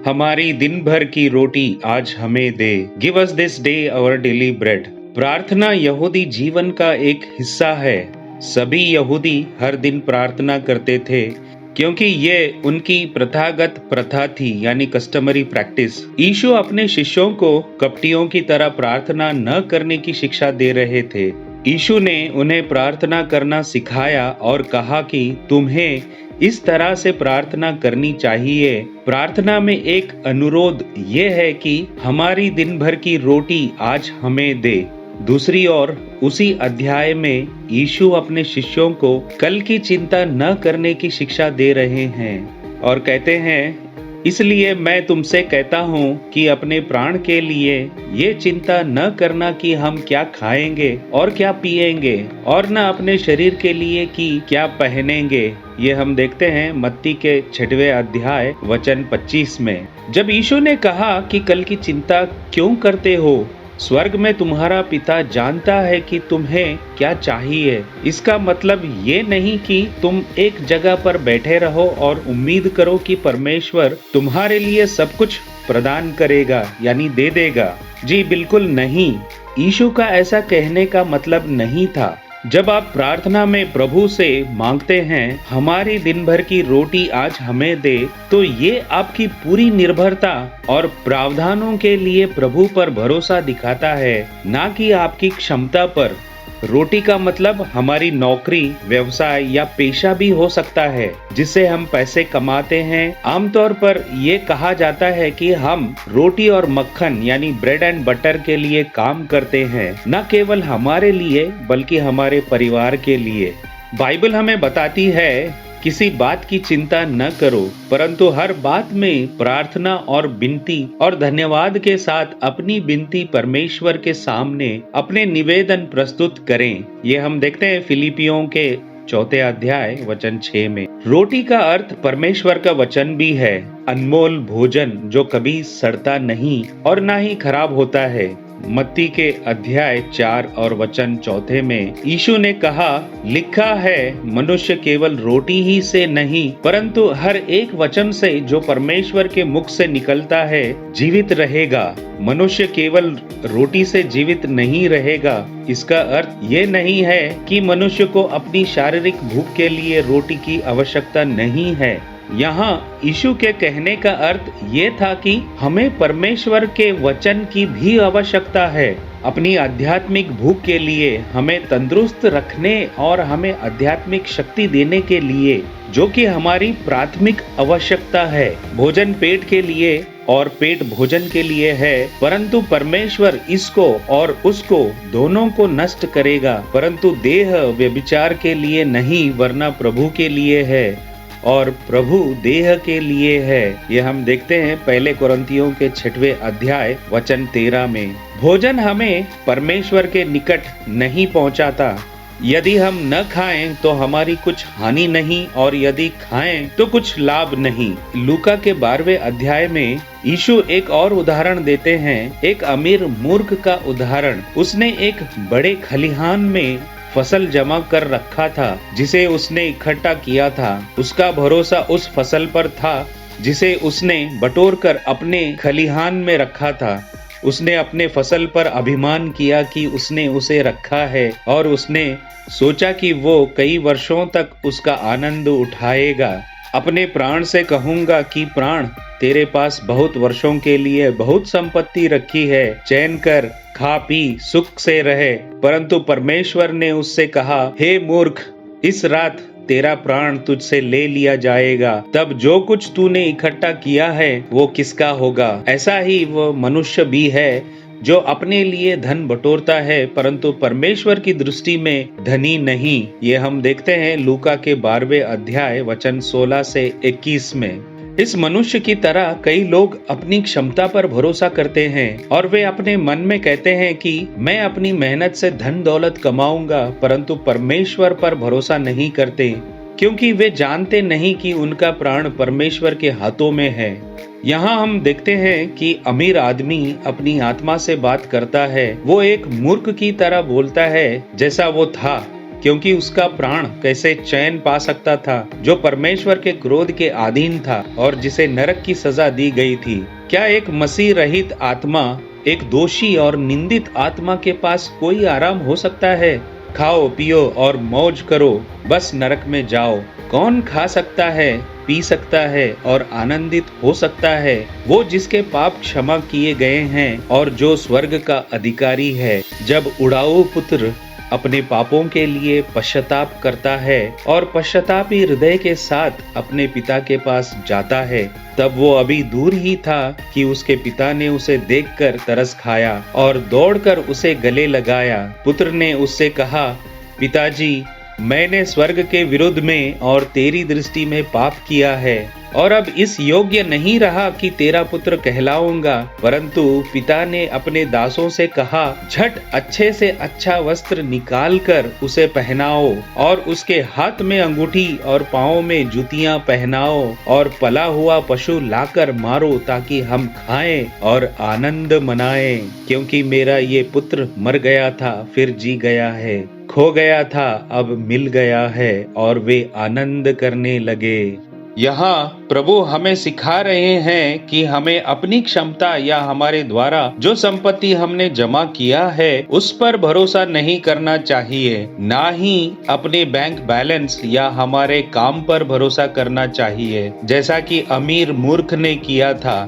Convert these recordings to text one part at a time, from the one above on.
हमारी दिन भर की रोटी आज हमें दे। Give us this day our daily bread. प्रार्थना यहूदी जीवन का एक हिस्सा है। सभी यहूदी हर दिन प्रार्थना करते थे क्योंकि ये उनकी प्रथागत प्रथा थी, यानी कस्टमरी प्रैक्टिस। यीशु अपने शिष्यों को कपटियों की तरह प्रार्थना न करने की शिक्षा दे रहे थे। यीशु ने उन्हें प्रार्थना करना सिखाया और कहा कि तुम्हें इस तरह से प्रार्थना करनी चाहिए। प्रार्थना में एक अनुरोध ये है कि हमारी दिन भर की रोटी आज हमें दे। दूसरी ओर उसी अध्याय में यीशु अपने शिष्यों को कल की चिंता न करने की शिक्षा दे रहे हैं और कहते हैं, इसलिए मैं तुमसे कहता हूँ कि अपने प्राण के लिए ये चिंता न करना कि हम क्या खाएंगे और क्या पिएंगे, और न अपने शरीर के लिए कि क्या पहनेंगे। ये हम देखते हैं मत्ती के 6वें अध्याय वचन 25 में। जब यीशु ने कहा कि कल की चिंता क्यों करते हो, स्वर्ग में तुम्हारा पिता जानता है कि तुम्हें क्या चाहिए। इसका मतलब ये नहीं कि तुम एक जगह पर बैठे रहो और उम्मीद करो कि परमेश्वर तुम्हारे लिए सब कुछ प्रदान करेगा, यानी दे देगा। जी बिल्कुल नहीं, यीशु का ऐसा कहने का मतलब नहीं था। जब आप प्रार्थना में प्रभु से मांगते हैं, हमारी दिन भर की रोटी आज हमें दे, तो ये आपकी पूरी निर्भरता और प्रावधानों के लिए प्रभु पर भरोसा दिखाता है, ना कि आपकी क्षमता पर। रोटी का मतलब हमारी नौकरी, व्यवसाय या पेशा भी हो सकता है जिससे हम पैसे कमाते हैं। आमतौर पर ये कहा जाता है कि हम रोटी और मक्खन यानी ब्रेड एंड बटर के लिए काम करते हैं, न केवल हमारे लिए बल्कि हमारे परिवार के लिए। बाइबल हमें बताती है, किसी बात की चिंता न करो, परंतु हर बात में प्रार्थना और विनती और धन्यवाद के साथ अपनी विनती परमेश्वर के सामने अपने निवेदन प्रस्तुत करें। ये हम देखते हैं फिलिपियों के 4 अध्याय वचन 6 में। रोटी का अर्थ परमेश्वर का वचन भी है, अनमोल भोजन जो कभी सड़ता नहीं और ना ही खराब होता है। मत्ती के अध्याय 4 और वचन 4 में यीशु ने कहा, लिखा है, मनुष्य केवल रोटी ही से नहीं परंतु हर एक वचन से जो परमेश्वर के मुख से निकलता है जीवित रहेगा। मनुष्य केवल रोटी से जीवित नहीं रहेगा। इसका अर्थ ये नहीं है कि मनुष्य को अपनी शारीरिक भूख के लिए रोटी की आवश्यकता नहीं है। यहाँ यीशु के कहने का अर्थ ये था कि हमें परमेश्वर के वचन की भी आवश्यकता है। अपनी आध्यात्मिक भूख के लिए, हमें तंदुरुस्त रखने और हमें आध्यात्मिक शक्ति देने के लिए, जो कि हमारी प्राथमिक आवश्यकता है। भोजन पेट के लिए और पेट भोजन के लिए है, परंतु परमेश्वर इसको और उसको दोनों को नष्ट करेगा, परंतु देह व्यभिचार के लिए नहीं वरना प्रभु के लिए है और प्रभु देह के लिए है। ये हम देखते हैं पहले कुरिन्थियों के 6वें अध्याय वचन 13 में। भोजन हमें परमेश्वर के निकट नहीं पहुंचाता। यदि हम न खाएं तो हमारी कुछ हानि नहीं और यदि खाएं तो कुछ लाभ नहीं। लूका के 12वें अध्याय में यीशु एक और उदाहरण देते हैं, एक अमीर मूर्ख का उदाहरण। उसने एक बड़े खलिहान में फसल जमा कर रखा था जिसे उसने इकट्ठा किया था। उसका भरोसा उस फसल पर था जिसे उसने बटोर कर अपने खलिहान में रखा था। उसने अपने फसल पर अभिमान किया कि उसने उसे रखा है और उसने सोचा कि वो कई वर्षों तक उसका आनंद उठाएगा। अपने प्राण से कहूंगा कि प्राण, तेरे पास बहुत वर्षों के लिए बहुत संपत्ति रखी है, चैन कर, खा पी, सुख से रहे। परंतु परमेश्वर ने उससे कहा, हे मूर्ख, इस रात तेरा प्राण तुझसे ले लिया जाएगा। तब जो कुछ तूने इकट्ठा किया है वो किसका होगा? ऐसा ही वो मनुष्य भी है जो अपने लिए धन बटोरता है परंतु परमेश्वर की दृष्टि में धनी नहीं। ये हम देखते हैं लूका के 12वें अध्याय वचन 16 से 21 में। इस मनुष्य की तरह कई लोग अपनी क्षमता पर भरोसा करते हैं और वे अपने मन में कहते हैं कि मैं अपनी मेहनत से धन दौलत कमाऊंगा, परंतु परमेश्वर पर भरोसा नहीं करते क्योंकि वे जानते नहीं कि उनका प्राण परमेश्वर के हाथों में है। यहाँ हम देखते हैं कि अमीर आदमी अपनी आत्मा से बात करता है। वो एक मूर्ख की तरह बोलता है जैसा वो था क्योंकि उसका प्राण कैसे चैन पा सकता था जो परमेश्वर के क्रोध के अधीन था और जिसे नरक की सजा दी गई थी। क्या एक मसीह रहित आत्मा, एक दोषी और निंदित आत्मा के पास कोई आराम हो सकता है? खाओ पियो और मौज करो, बस नरक में जाओ। कौन खा सकता है, पी सकता है और आनंदित हो सकता है? वो जिसके पाप क्षमा किए गए हैं और जो स्वर्ग का अधिकारी है। जब उड़ाऊ पुत्र अपने पापों के लिए पश्चाताप करता है और पश्चातापी हृदय के साथ अपने पिता के पास जाता है, तब वो अभी दूर ही था कि उसके पिता ने उसे देखकर तरस खाया और दौड़कर उसे गले लगाया। पुत्र ने उससे कहा, पिताजी, मैंने स्वर्ग के विरुद्ध में और तेरी दृष्टि में पाप किया है और अब इस योग्य नहीं रहा कि तेरा पुत्र कहलाऊंगा। परंतु पिता ने अपने दासों से कहा, झट अच्छे से अच्छा वस्त्र निकाल कर उसे पहनाओ और उसके हाथ में अंगूठी और पाँव में जूतियां पहनाओ और पला हुआ पशु लाकर मारो ताकि हम खाएं और आनंद मनाएं। क्योंकि मेरा ये पुत्र मर गया था फिर जी गया है, खो गया था अब मिल गया है, और वे आनंद करने लगे। यहाँ प्रभु हमें सिखा रहे हैं कि हमें अपनी क्षमता या हमारे द्वारा जो संपत्ति हमने जमा किया है उस पर भरोसा नहीं करना चाहिए, ना ही अपने बैंक बैलेंस या हमारे काम पर भरोसा करना चाहिए जैसा कि अमीर मूर्ख ने किया था,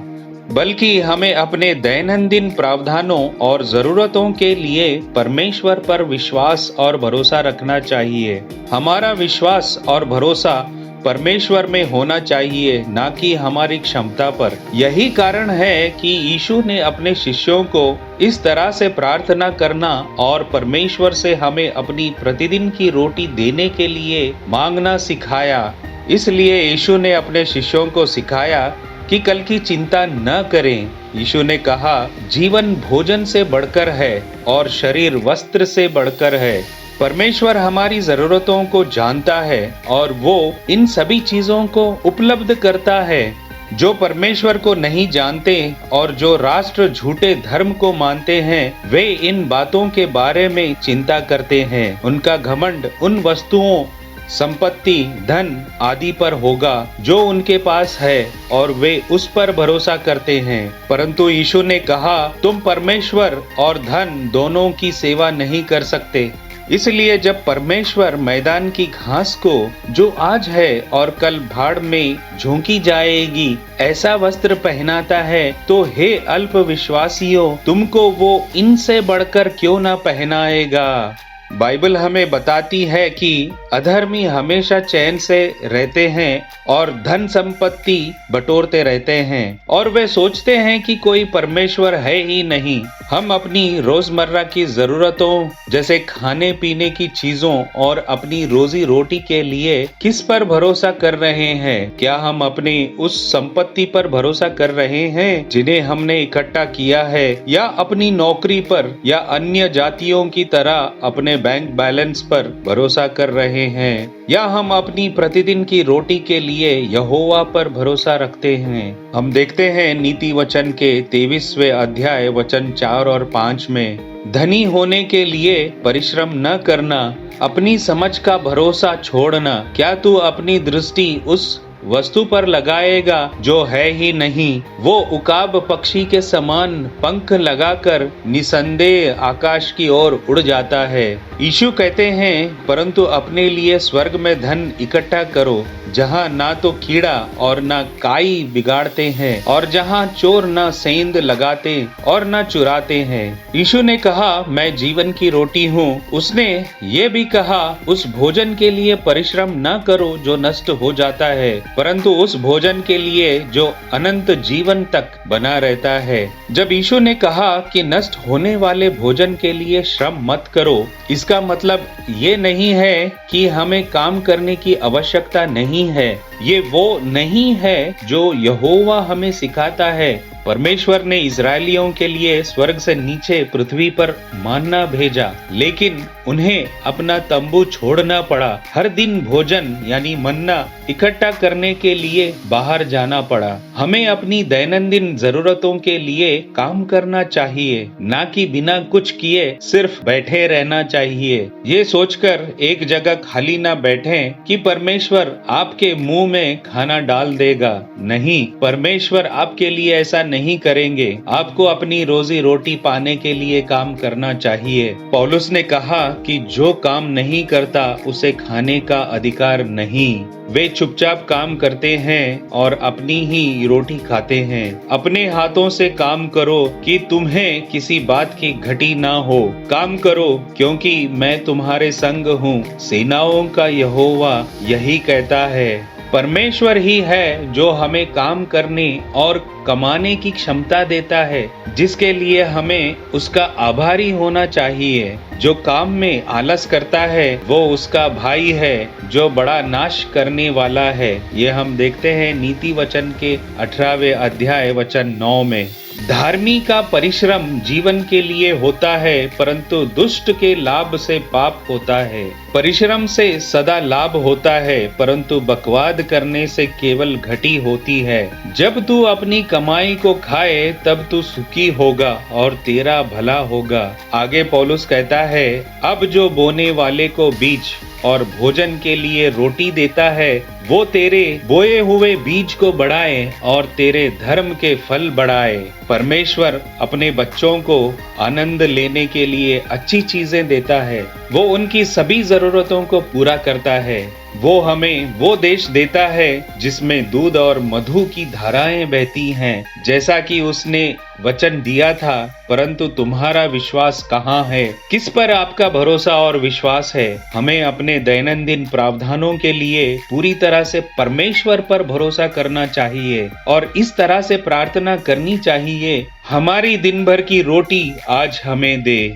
बल्कि हमें अपने दैनंदिन प्रावधानों और जरूरतों के लिए परमेश्वर पर विश्वास और भरोसा रखना चाहिए। हमारा विश्वास और भरोसा परमेश्वर में होना चाहिए, ना कि हमारी क्षमता पर। यही कारण है कि यीशु ने अपने शिष्यों को इस तरह से प्रार्थना करना और परमेश्वर से हमें अपनी प्रतिदिन की रोटी देने के लिए मांगना सिखाया। इसलिए यीशु ने अपने शिष्यों को सिखाया कि कल की चिंता न करें। यीशु ने कहा, जीवन भोजन से बढ़कर है और शरीर वस्त्र से बढ़कर है। परमेश्वर हमारी जरूरतों को जानता है और वो इन सभी चीजों को उपलब्ध करता है। जो परमेश्वर को नहीं जानते और जो राष्ट्र झूठे धर्म को मानते हैं, वे इन बातों के बारे में चिंता करते हैं। उनका घमंड उन वस्तुओं, संपत्ति, धन आदि पर होगा जो उनके पास है और वे उस पर भरोसा करते हैं। परंतु यीशु ने कहा, तुम परमेश्वर और धन दोनों की सेवा नहीं कर सकते। इसलिए जब परमेश्वर मैदान की घास को, जो आज है और कल भाड़ में झोंकी जाएगी, ऐसा वस्त्र पहनाता है, तो हे अल्प विश्वासियों, तुमको वो इनसे बढ़कर क्यों ना पहनाएगा। बाइबल हमें बताती है कि अधर्मी हमेशा चैन से रहते हैं और धन संपत्ति बटोरते रहते हैं और वे सोचते हैं कि कोई परमेश्वर है ही नहीं। हम अपनी रोजमर्रा की जरूरतों जैसे खाने पीने की चीजों और अपनी रोजी रोटी के लिए किस पर भरोसा कर रहे हैं? क्या हम अपनी उस संपत्ति पर भरोसा कर रहे हैं जिन्हें हमने इकट्ठा किया है, या अपनी नौकरी पर, या अन्य जातियों की तरह अपने बैंक बैलेंस पर भरोसा कर रहे हैं, या हम अपनी प्रतिदिन की रोटी के लिए यहोवा पर भरोसा रखते हैं? हम देखते हैं नीति वचन के 23वें अध्याय वचन 4 और 5 में, धनी होने के लिए परिश्रम न करना, अपनी समझ का भरोसा छोड़ना। क्या तू अपनी दृष्टि उस वस्तु पर लगाएगा जो है ही नहीं? वो उकाब पक्षी के समान पंख लगाकर निसंदेह आकाश की ओर उड़ जाता है। यीशु कहते हैं, परंतु अपने लिए स्वर्ग में धन इकट्ठा करो, जहाँ ना तो कीड़ा और ना काई बिगाड़ते हैं और जहाँ चोर ना सेंध लगाते और ना चुराते हैं। यीशु ने कहा, मैं जीवन की रोटी हूँ। उसने ये भी कहा, उस भोजन के लिए परिश्रम न करो जो नष्ट हो जाता है, परंतु उस भोजन के लिए जो अनंत जीवन तक बना रहता है। जब यीशु ने कहा कि नष्ट होने वाले भोजन के लिए श्रम मत करो, इसका मतलब ये नहीं है कि हमें काम करने की आवश्यकता नहीं है। ये वो नहीं है जो यहोवा हमें सिखाता है। परमेश्वर ने इजरायलियों के लिए स्वर्ग से नीचे पृथ्वी पर मन्ना भेजा, लेकिन उन्हें अपना तंबू छोड़ना पड़ा। हर दिन भोजन यानी मन्ना इकट्ठा करने के लिए बाहर जाना पड़ा। हमें अपनी दैनंदिन जरूरतों के लिए काम करना चाहिए, ना कि बिना कुछ किए सिर्फ बैठे रहना चाहिए। ये सोचकर एक जगह खाली ना बैठें कि परमेश्वर आपके मुंह में खाना डाल देगा। नहीं, परमेश्वर आपके लिए ऐसा नहीं करेंगे। आपको अपनी रोजी रोटी पाने के लिए काम करना चाहिए। पौलुस ने कहा कि जो काम नहीं करता उसे खाने का अधिकार नहीं। वे चुपचाप काम करते हैं और अपनी ही रोटी खाते हैं। अपने हाथों से काम करो कि तुम्हें किसी बात की घटी ना हो। काम करो क्योंकि मैं तुम्हारे संग हूँ, सेनाओं का यहोवा यही कहता है। परमेश्वर ही है जो हमें काम करने और कमाने की क्षमता देता है, जिसके लिए हमें उसका आभारी होना चाहिए। जो काम में आलस करता है वो उसका भाई है जो बड़ा नाश करने वाला है। ये हम देखते हैं नीति वचन के 18वें अध्याय वचन 9 में। धार्मिक का परिश्रम जीवन के लिए होता है, परंतु दुष्ट के लाभ से पाप होता है। परिश्रम से सदा लाभ होता है, परंतु बकवाद करने से केवल घटी होती है। जब तू अपनी कमाई को खाए तब तू सुखी होगा और तेरा भला होगा। आगे पौलुस कहता है, अब जो बोने वाले को बीज और भोजन के लिए रोटी देता है, वो तेरे बोए हुए बीज को बढ़ाए और तेरे धर्म के फल बढ़ाए। परमेश्वर अपने बच्चों को आनंद लेने के लिए अच्छी चीजें देता है। वो उनकी सभी जरूरतों को पूरा करता है। वो हमें वो देश देता है जिसमें दूध और मधु की धाराएं बहती हैं, जैसा कि उसने वचन दिया था। परंतु तुम्हारा विश्वास कहाँ है? किस पर आपका भरोसा और विश्वास है? हमें अपने दैनंदिन प्रावधानों के लिए पूरी तरह से परमेश्वर पर भरोसा करना चाहिए और इस तरह से प्रार्थना करनी चाहिए, हमारी दिन भर की रोटी आज हमें दे।